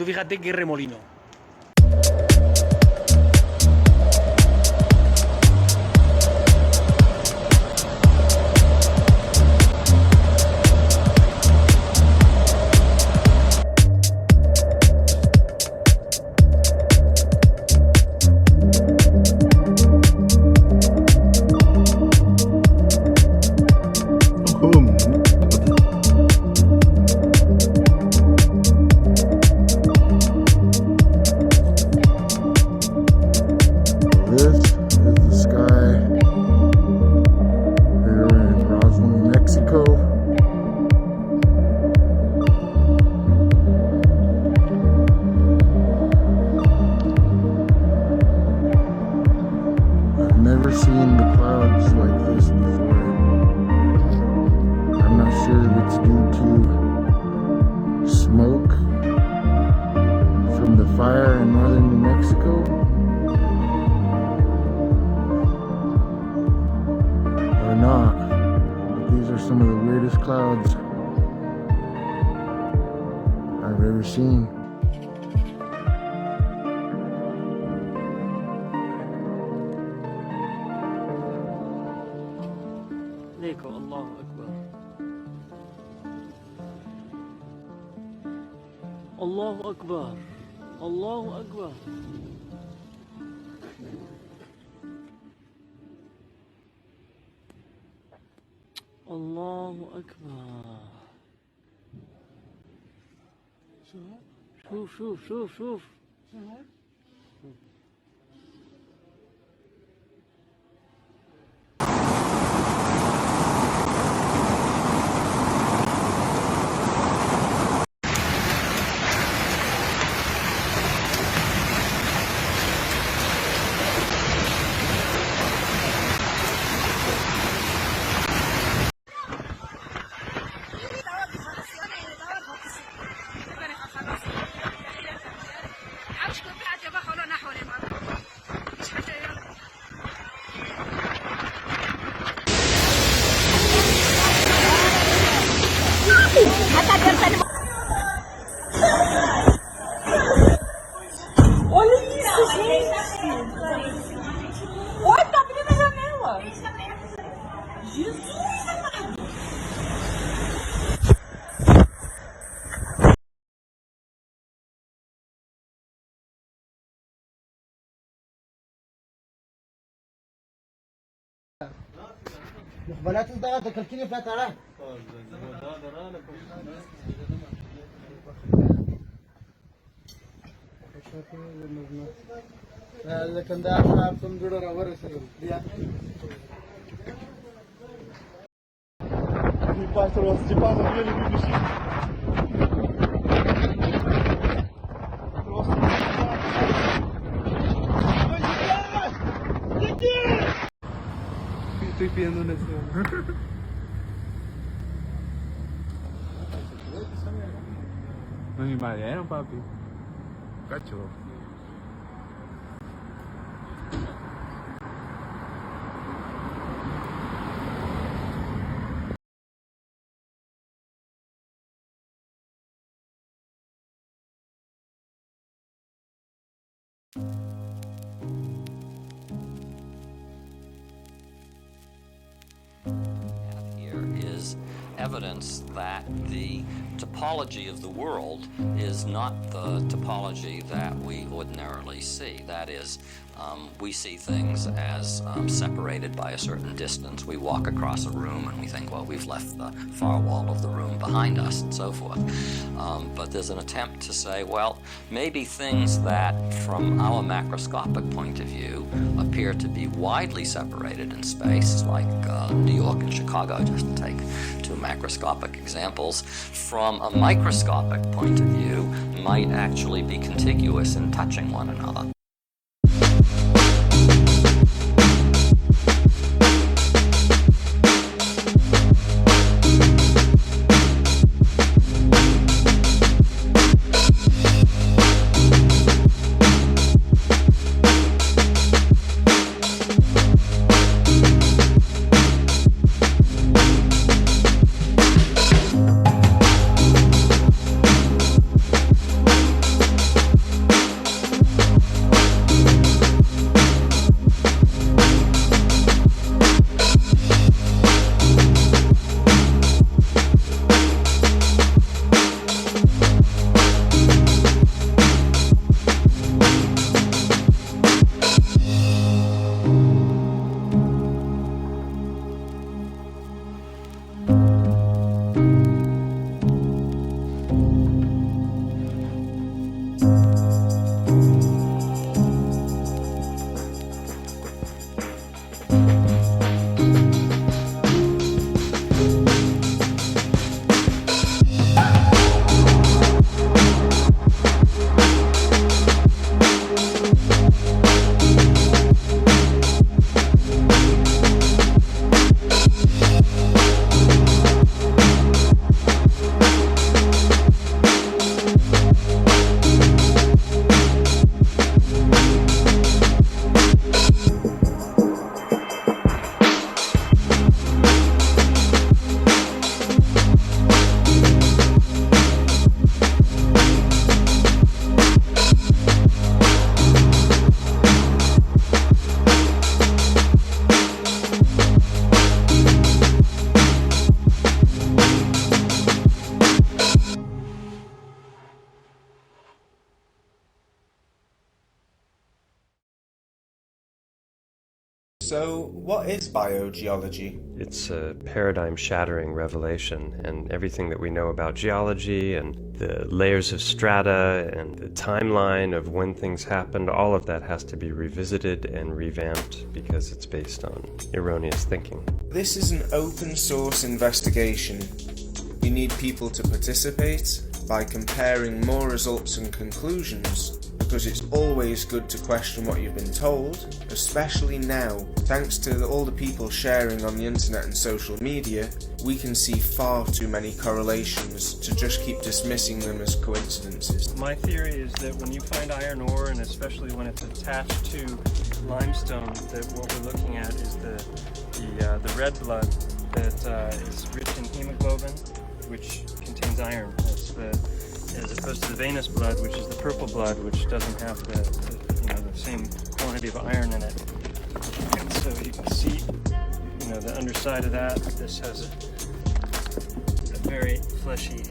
Fíjate qué remolino. Never seen the clouds like this before. I'm not sure if it's due to smoke from the fire in northern New Mexico or not, but these are some of the weirdest clouds I've ever seen. ليكو الله أكبر الله أكبر الله أكبر الله أكبر شوف شوف شوف شوف Olha isso, gente! Olha, tá abrindo a janela! Jesus amado! مخبلات انت تكلكني فيها ترى لكن ده احنا بنجرب ورسل دي Pastor was Stepan really good. Estoy pidiendo un deseo. Nos invadieron, papi. Cacho. Here is evidence that the topology of the world is not the topology that we ordinarily see. That is, we see things as separated by a certain distance. We walk across a room and we think, well, we've left the far wall of the room behind us and so forth. But there's an attempt to say, well, maybe things that from our macroscopic point of view appear to be widely separated in space, like New York and Chicago, just to take two macroscopic examples, from a microscopic point of view might actually be contiguous in touching one another. So, what is biogeology? It's a paradigm-shattering revelation, and everything that we know about geology and the layers of strata and the timeline of when things happened, all of that has to be revisited and revamped because it's based on erroneous thinking. This is an open source investigation. We need people to participate by comparing more results and conclusions, because it's always good to question what you've been told, especially now. Thanks to all the people sharing on the internet and social media, we can see far too many correlations to just keep dismissing them as coincidences. My theory is that when you find iron ore, and especially when it's attached to limestone, that what we're looking at is the red blood that is rich in hemoglobin, which contains iron. That's as opposed to the venous blood, which is the purple blood, which doesn't have the same quantity of iron in it. And so you can see, the underside of that. This has a very fleshy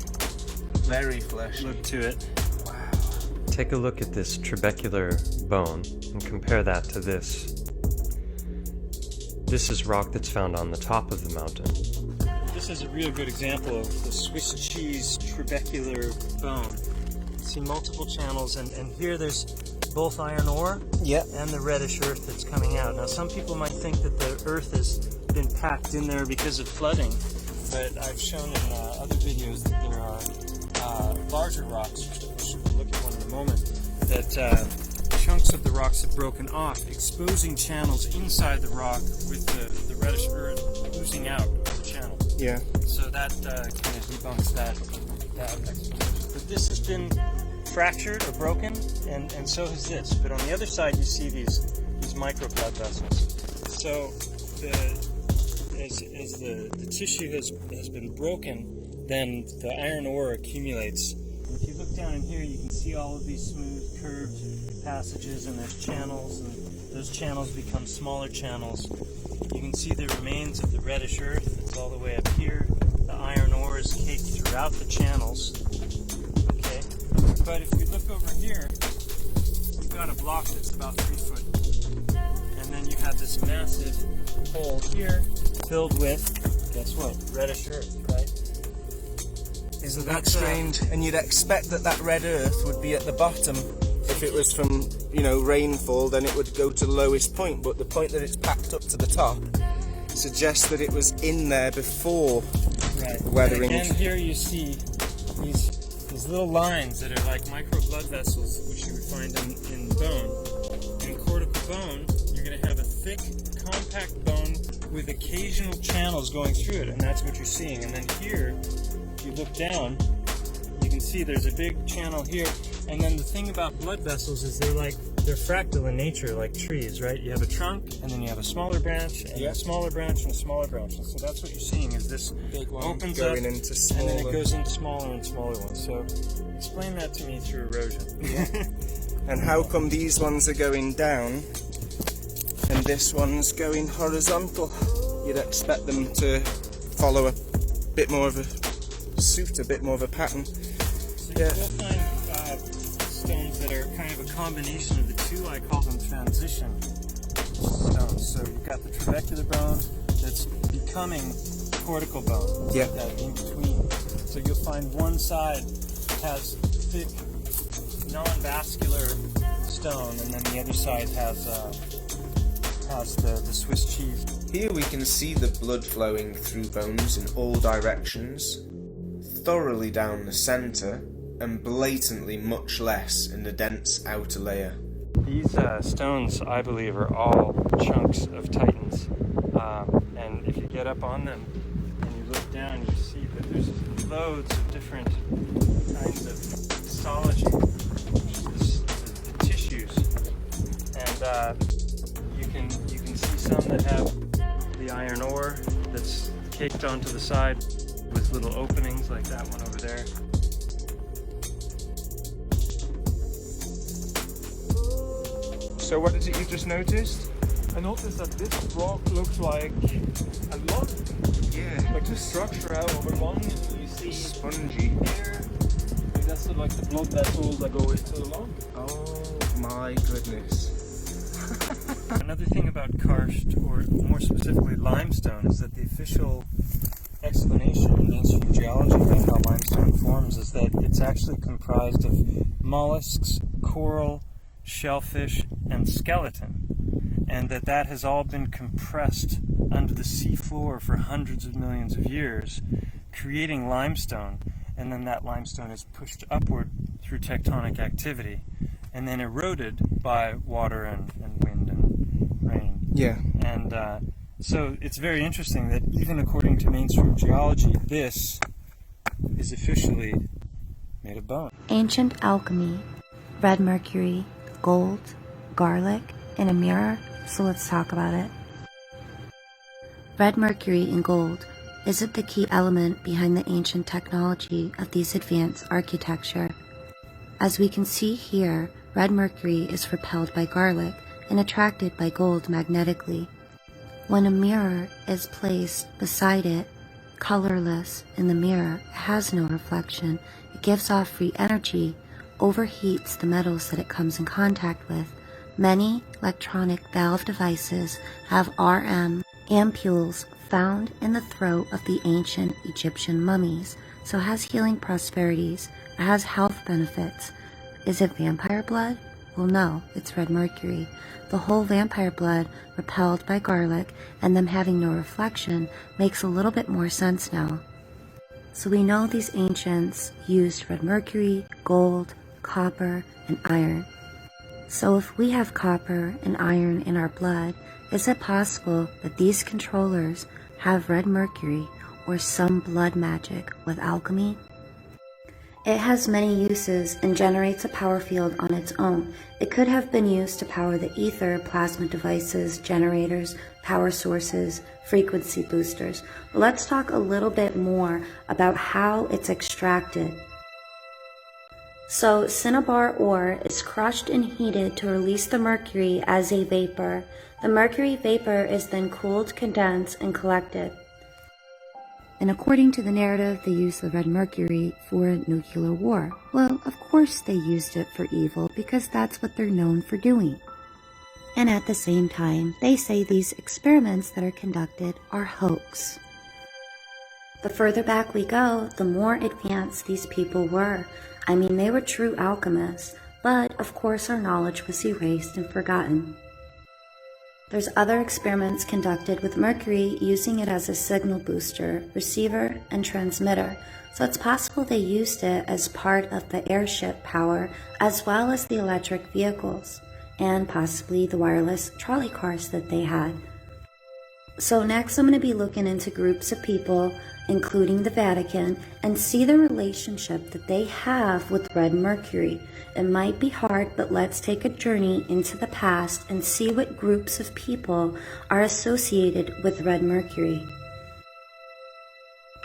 look to it. Wow. Take a look at this trabecular bone and compare that to this. This is rock that's found on the top of the mountain. This is a real good example of the Swiss cheese trabecular bone. You see multiple channels, and here there's both iron ore and the reddish earth that's coming out. Now some people might think that the earth has been packed in there because of flooding, but I've shown in other videos that there are larger rocks, which we'll look at one in a moment, that chunks of the rocks have broken off, exposing channels inside the rock with the reddish earth oozing out of the channel. Yeah. So that kind of debunks that explanation. But this has been fractured or broken, and so has this. But on the other side, you see these micro blood vessels. So as the tissue has been broken, then the iron ore accumulates. If you look down in here, you can see all of these smooth, curved passages, and there's channels, and those channels become smaller channels. You can see the remains of the reddish earth. It's all the way up here. The iron ore is caked throughout the channels. Okay, but if we look over here, you've got a block that's about 3 foot, and then you have this massive hole here filled with, guess what? Reddish earth, right? Isn't that strange? And you'd expect that red earth would be at the bottom. If it was from, rainfall, then it would go to the lowest point. But the point that it's packed up to the top suggests that it was in there before weathering. And here you see these little lines that are like micro blood vessels, which you would find in bone. In cortical bone, you're going to have a thick, compact bone with occasional channels going through it, and that's what you're seeing. And then here, if you look down, you can see there's a big channel here. And then the thing about blood vessels is they're fractal in nature, like trees, right? You have a trunk, and then you have a smaller branch, and a smaller branch, and a smaller branch. And so that's what you're seeing, is this big one opens going up, into smaller, and then it goes into smaller and smaller ones. So explain that to me through erosion. And how come these ones are going down, and this one's going horizontal? You'd expect them to follow a bit more of a suit, a bit more of a pattern. So you'll find stones that are kind of a combination of the two. I call them transition stones. So you've got the trabecular bone that's becoming cortical bone. Yeah. That in between. So you'll find one side has thick, non-vascular stone, and then the other side has the Swiss cheese. Here we can see the blood flowing through bones in all directions, thoroughly down the centre, and blatantly much less in the dense outer layer. These stones, I believe, are all chunks of titans, and if you get up on them and you look down, you see that there's loads of different kinds of histology, the tissues, and you can see some that have the iron ore that's caked onto the side with little openings like that one over there. So what is it you just noticed? I noticed that this rock looks like a lung. Yeah. Like the structure out of a lung, and you see Spongy. here. That's like the blood vessels that go into the lung. Oh my goodness. Another thing about karst, or more specifically limestone, is that the official explanation in mainstream geology about how limestone forms is that it's actually comprised of mollusks, coral, shellfish, and skeleton, and that has all been compressed under the sea floor for hundreds of millions of years, creating limestone, and then that limestone is pushed upward through tectonic activity and then eroded by water and wind and rain. Yeah. And so it's very interesting that even according to mainstream geology, this is officially made of bone. Ancient alchemy, red mercury, gold, garlic, and a mirror, so let's talk about it. Red mercury in gold is it the key element behind the ancient technology of these advanced architecture? As we can see here, red mercury is repelled by garlic and attracted by gold magnetically. When a mirror is placed beside it, colorless in the mirror, it has no reflection, it gives off free energy, overheats the metals that it comes in contact with. Many electronic valve devices have RM ampules found in the throat of the ancient Egyptian mummies, so it has healing prosperities, it has health benefits. Is it vampire blood? Well, no, it's red mercury. The whole vampire blood repelled by garlic and them having no reflection makes a little bit more sense now. So we know these ancients used red mercury, gold, copper, and iron. So if we have copper and iron in our blood, is it possible that these controllers have red mercury or some blood magic with alchemy? It has many uses and generates a power field on its own. It could have been used to power the ether, plasma devices, generators, power sources, frequency boosters. Let's talk a little bit more about how it's extracted. So cinnabar ore is crushed and heated to release the mercury as a vapor. The mercury vapor is then cooled, condensed, and collected. And according to the narrative, they used the red mercury for nuclear war. Well, of course they used it for evil because that's what they're known for doing. And at the same time, they say these experiments that are conducted are hoax. The further back we go, the more advanced these people were. I mean, they were true alchemists, but of course our knowledge was erased and forgotten. There's other experiments conducted with mercury using it as a signal booster, receiver, and transmitter, so it's possible they used it as part of the airship power as well as the electric vehicles, and possibly the wireless trolley cars that they had. So next I'm going to be looking into groups of people, including the Vatican, and see the relationship that they have with red mercury. It might be hard, but let's take a journey into the past and see what groups of people are associated with red mercury,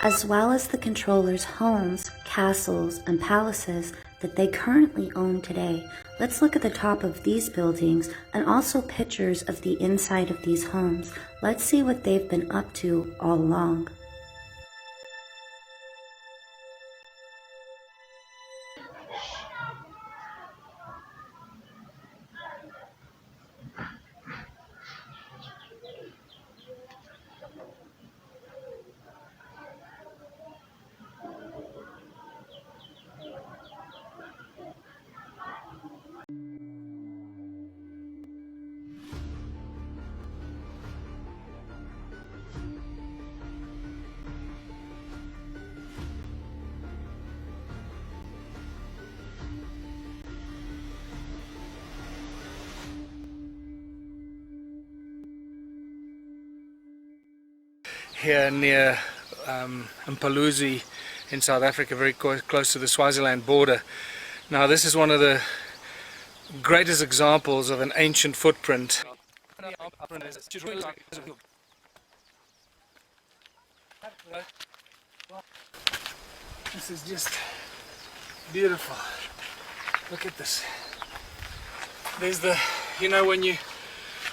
as well as the controllers' homes, castles, and palaces that they currently own today. Let's look at the top of these buildings and also pictures of the inside of these homes. Let's see what they've been up to all along. Here near Mphaluzi in South Africa, very close to the Swaziland border. Now this is one of the greatest examples of an ancient footprint. This is just beautiful. Look at this. There's the, you know, when you,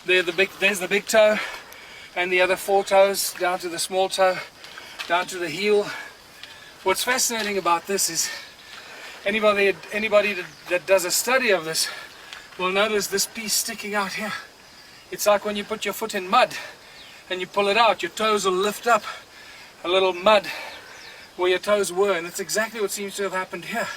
there's the big toe, and the other 4 toes down to the small toe, down to the heel. What's fascinating about this is anybody that does a study of this will notice this piece sticking out here. It's like when you put your foot in mud and you pull it out, your toes will lift up a little mud where your toes were, and that's exactly what seems to have happened here.